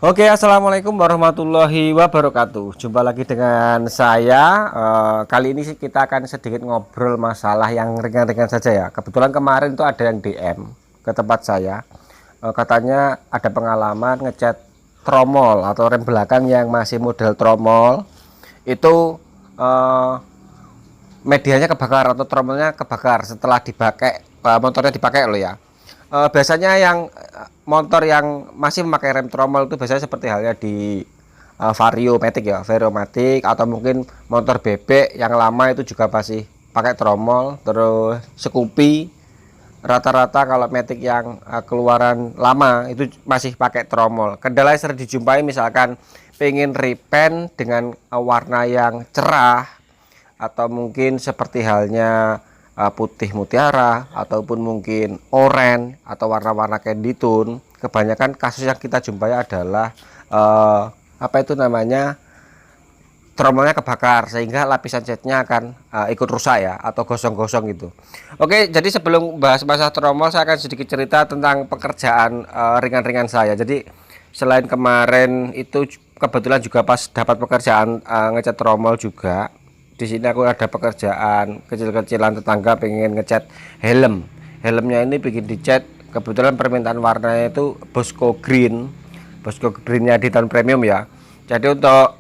Oke, assalamualaikum warahmatullahi wabarakatuh. Jumpa lagi dengan saya. Kali ini kita akan sedikit ngobrol masalah yang ringan-ringan saja ya. Kebetulan kemarin itu ada yang DM ke tempat saya. Katanya ada pengalaman ngecat tromol atau rem belakang yang masih model tromol. Itu medianya kebakar atau tromolnya kebakar setelah dipakai, motornya dipakai loh ya. Biasanya yang motor yang masih memakai rem tromol itu biasanya seperti halnya di Vario Matic ya, Vario Matic, atau mungkin motor bebek yang lama itu juga masih pakai tromol. Terus Scoopy rata-rata kalau Matic yang keluaran lama itu masih pakai tromol. Kendala yang sering dijumpai misalkan pengen repaint dengan warna yang cerah, atau mungkin seperti halnya putih mutiara, ataupun mungkin oranye atau warna-warna candy tone. Kebanyakan kasus yang kita jumpai adalah apa itu namanya, tromolnya kebakar sehingga lapisan catnya akan ikut rusak ya, atau gosong-gosong gitu. Oke, jadi sebelum bahas masalah tromol, saya akan sedikit cerita tentang pekerjaan ringan-ringan saya. Jadi selain kemarin itu kebetulan juga pas dapat pekerjaan ngecat tromol juga. Di sini aku ada pekerjaan kecil-kecilan, tetangga pengen ngecat helmnya ini bikin dicat. Kebetulan permintaan warnanya itu Bosco greennya di tahun premium ya. Jadi untuk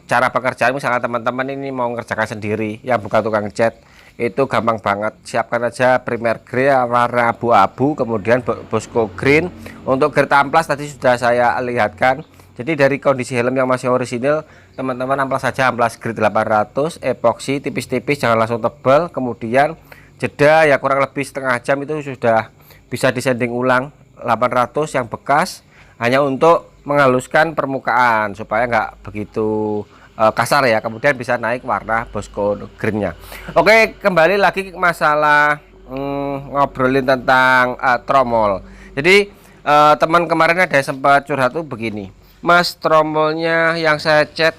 cara pekerjaan, misalnya teman-teman ini mau ngerjakan sendiri yang bukan tukang cat, itu gampang banget. Siapkan aja primer grey warna abu-abu, kemudian Bosco green. Untuk grade amplas tadi sudah saya lihatkan. Jadi dari kondisi helm yang masih orisinil, teman-teman amplas saja, amplas grade 800, epoksi tipis-tipis, jangan langsung tebal. Kemudian jeda ya kurang lebih setengah jam itu sudah bisa disanding ulang 800 yang bekas, hanya untuk menghaluskan permukaan supaya nggak begitu kasar ya. Kemudian bisa naik warna Bosco greennya. Oke, kembali lagi ke masalah ngobrolin tentang tromol. Jadi teman kemarin ada yang sempat curhat tuh begini, Mas, tromolnya yang saya cat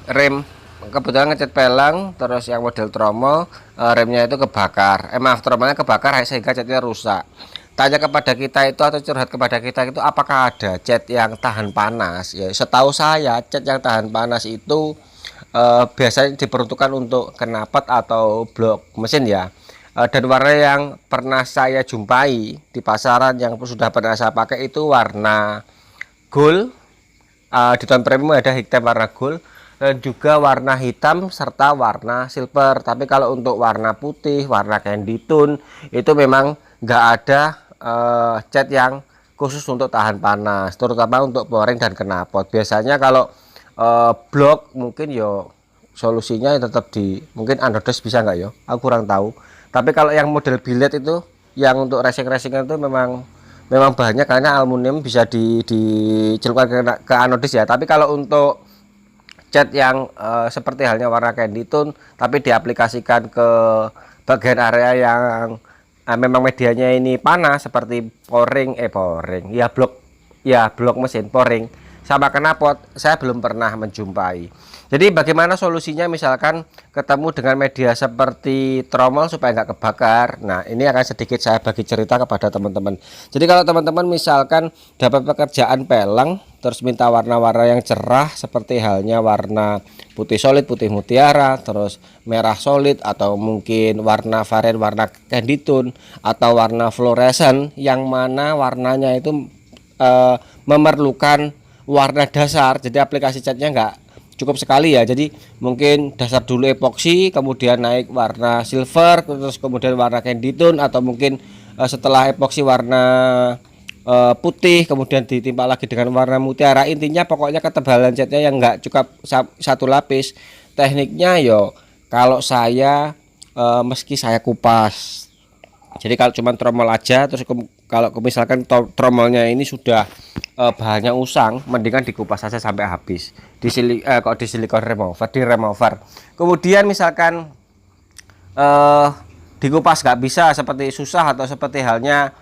rem, kebetulan ngecat pelang, terus yang model tromol remnya itu kebakar, maaf, tromolnya kebakar sehingga catnya rusak. Tanya kepada kita itu, atau curhat kepada kita itu, apakah ada cat yang tahan panas ya. Setahu saya cat yang tahan panas itu biasanya diperuntukkan untuk knalpot atau blok mesin ya. Dan warna yang pernah saya jumpai di pasaran yang sudah pernah saya pakai itu warna gold. Di tahun premium ada hitam warna gold, dan juga warna hitam serta warna silver. Tapi kalau untuk warna putih, warna candy tone, itu memang nggak ada cat yang khusus untuk tahan panas, terutama untuk pouring dan knalpot. Biasanya kalau blok mungkin yo solusinya tetap di mungkin underdash, bisa nggak yo, aku kurang tahu. Tapi kalau yang model billet itu, yang untuk racing itu memang banyak, karena aluminium bisa dicelupkan ke anodis ya. Tapi kalau untuk cat yang seperti halnya warna candy tone tapi diaplikasikan ke bagian area yang memang medianya ini panas, seperti pouring blok mesin pouring sama knalpot, saya belum pernah menjumpai. Jadi bagaimana solusinya misalkan ketemu dengan media seperti tromol supaya nggak kebakar? Nah, ini akan sedikit saya bagi cerita kepada teman-teman. Jadi kalau teman-teman misalkan dapat pekerjaan pelang, terus minta warna-warna yang cerah seperti halnya warna putih solid, putih mutiara, terus merah solid, atau mungkin warna varian warna candy tone, atau warna fluorescent yang mana warnanya itu memerlukan warna dasar, jadi aplikasi catnya nggak cukup sekali ya. Jadi mungkin dasar dulu epoksi, kemudian naik warna silver, terus kemudian warna candy tone, atau mungkin setelah epoksi warna putih, kemudian ditimpa lagi dengan warna mutiara. Intinya pokoknya ketebalan catnya yang nggak cukup satu lapis. Tekniknya yo kalau saya meski saya kupas. Jadi kalau cuma tromol aja, terus kalau misalkan tromolnya ini sudah bahannya usang, mendingan dikupas saja sampai habis di silikon remover. Kemudian misalkan dikupas nggak bisa, seperti susah, atau seperti halnya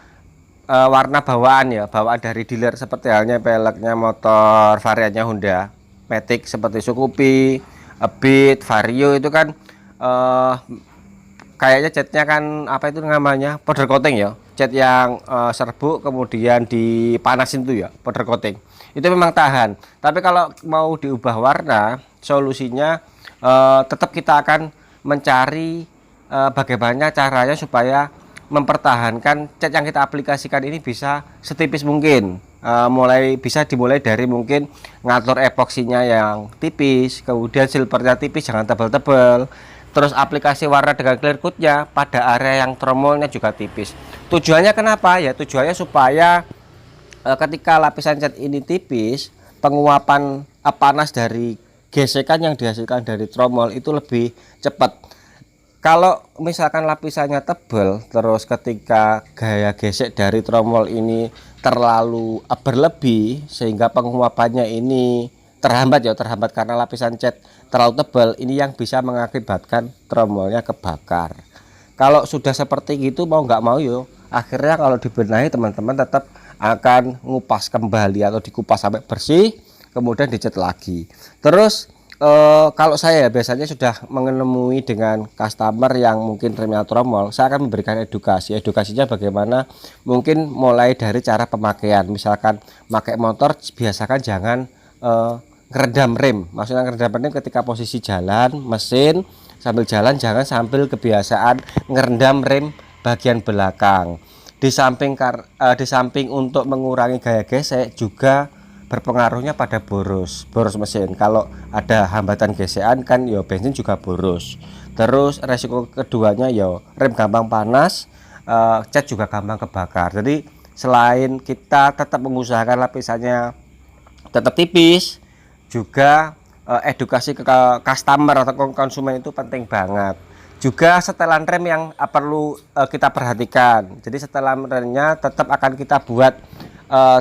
warna bawaan dari dealer, seperti halnya peleknya motor variannya Honda Matic seperti Scoopy, Beat, Vario, itu kan kayaknya catnya kan apa itu namanya powder coating ya, cat yang serbuk kemudian dipanasin tuh ya, powder coating itu memang tahan. Tapi kalau mau diubah warna, solusinya tetap kita akan mencari bagaimana caranya supaya mempertahankan cat yang kita aplikasikan ini bisa setipis mungkin. Bisa dimulai dari mungkin ngatur epoksinya yang tipis, kemudian silvernya tipis, jangan tebal-tebal. Terus aplikasi warna dengan clear coatnya pada area yang tromolnya juga tipis. Tujuannya kenapa? Ya tujuannya supaya ketika lapisan cat ini tipis, penguapan panas dari gesekan yang dihasilkan dari tromol itu lebih cepat. Kalau misalkan lapisannya tebal, terus ketika gaya gesek dari tromol ini terlalu berlebih sehingga penguapannya ini terhambat karena lapisan cat terlalu tebal, ini yang bisa mengakibatkan tromolnya kebakar. Kalau sudah seperti itu mau nggak mau yo, akhirnya kalau dibenahi teman-teman tetap akan ngupas kembali atau dikupas sampai bersih, kemudian dicat lagi. Terus kalau saya biasanya sudah menemui dengan customer yang mungkin remnya tromol, saya akan memberikan edukasinya bagaimana, mungkin mulai dari cara pemakaian. Misalkan pakai motor, biasakan jangan ngerendam rem. Maksudnya ngerendam rem ketika posisi jalan mesin, sambil jalan jangan sambil kebiasaan ngerendam rem bagian belakang. Di samping untuk mengurangi gaya gesek, juga berpengaruhnya pada boros mesin. Kalau ada hambatan gesekan kan ya bensin juga boros. Terus resiko keduanya ya rem gampang panas, cat juga gampang kebakar. Jadi selain kita tetap mengusahakan lapisannya tetap tipis, juga edukasi ke customer atau konsumen itu penting banget. Juga setelan rem yang perlu kita perhatikan. Jadi setelan remnya tetap akan kita buat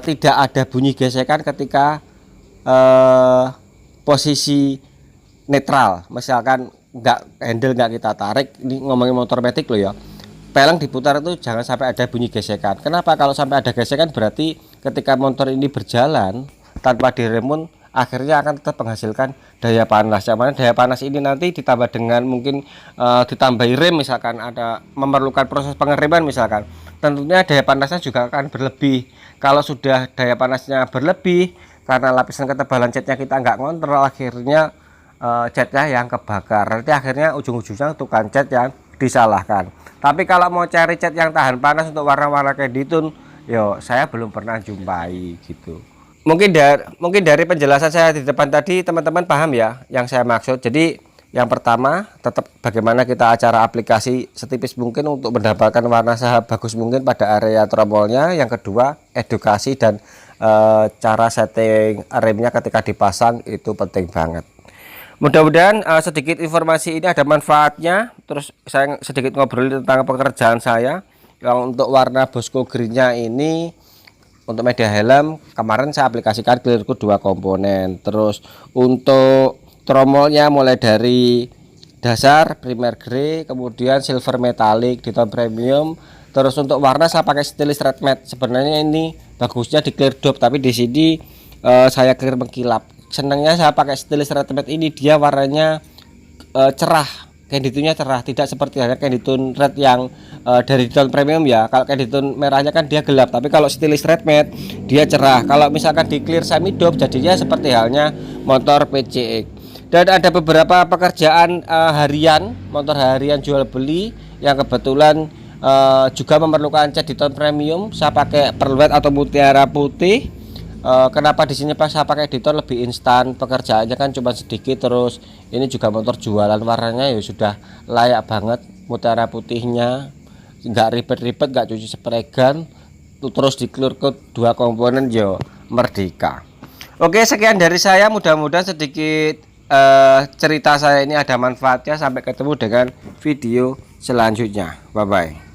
tidak ada bunyi gesekan ketika posisi netral. Misalkan handle nggak kita tarik, ini ngomongin motor matic loh ya, peleng diputar itu jangan sampai ada bunyi gesekan. Kenapa? Kalau sampai ada gesekan berarti ketika motor ini berjalan tanpa diremun, akhirnya akan tetap menghasilkan daya panas. Yang mana daya panas ini nanti ditambah dengan mungkin ditambahi rem, misalkan ada memerlukan proses pengereman misalkan, tentunya daya panasnya juga akan berlebih. Kalau sudah daya panasnya berlebih karena lapisan ketebalan catnya kita nggak ngontrol, akhirnya catnya yang kebakar. Nanti akhirnya ujung-ujungnya tukang cat yang disalahkan. Tapi kalau mau cari cat yang tahan panas untuk warna-warna Canditone, yo saya belum pernah jumpai gitu. Mungkin dari penjelasan saya di depan tadi teman-teman paham ya yang saya maksud. Jadi yang pertama, tetap bagaimana kita acara aplikasi setipis mungkin untuk mendapatkan warna sebagus mungkin pada area tromolnya. Yang kedua, edukasi dan cara setting remnya ketika dipasang itu penting banget. Mudah-mudahan sedikit informasi ini ada manfaatnya. Terus saya sedikit ngobrol tentang pekerjaan saya. Untuk warna Bosco Green-nya ini, untuk media helm kemarin saya aplikasikan clear coat 2 komponen. Terus untuk tromolnya mulai dari dasar primer grey, kemudian silver metallic, di tone premium. Terus untuk warna saya pakai stainless red matte. Sebenarnya ini bagusnya di clear dop, tapi di sini saya clear mengkilap. Senangnya saya pakai stainless red matte ini, dia warnanya cerah, Canditone-nya cerah, tidak seperti halnya Canditone red yang dari tone premium ya. Kalau Canditone merahnya kan dia gelap, tapi kalau stainless red matte dia cerah. Kalau misalkan di clear semi dop jadinya seperti halnya motor PCX. Dan ada beberapa pekerjaan harian, motor harian jual beli yang kebetulan juga memerlukan cat di tone premium. Saya pakai pearl white atau mutiara putih. Kenapa di sini pas saya pakai di tone lebih instan, pekerjaannya kan cuma sedikit. Terus ini juga motor jualan, warnanya ya sudah layak banget, mutiara putihnya, nggak ribet-ribet, nggak cuci spray gun, terus di clear coat 2 komponen yo merdeka. Oke, sekian dari saya, mudah-mudahan sedikit cerita saya ini ada manfaatnya. Sampai ketemu dengan video selanjutnya. Bye bye.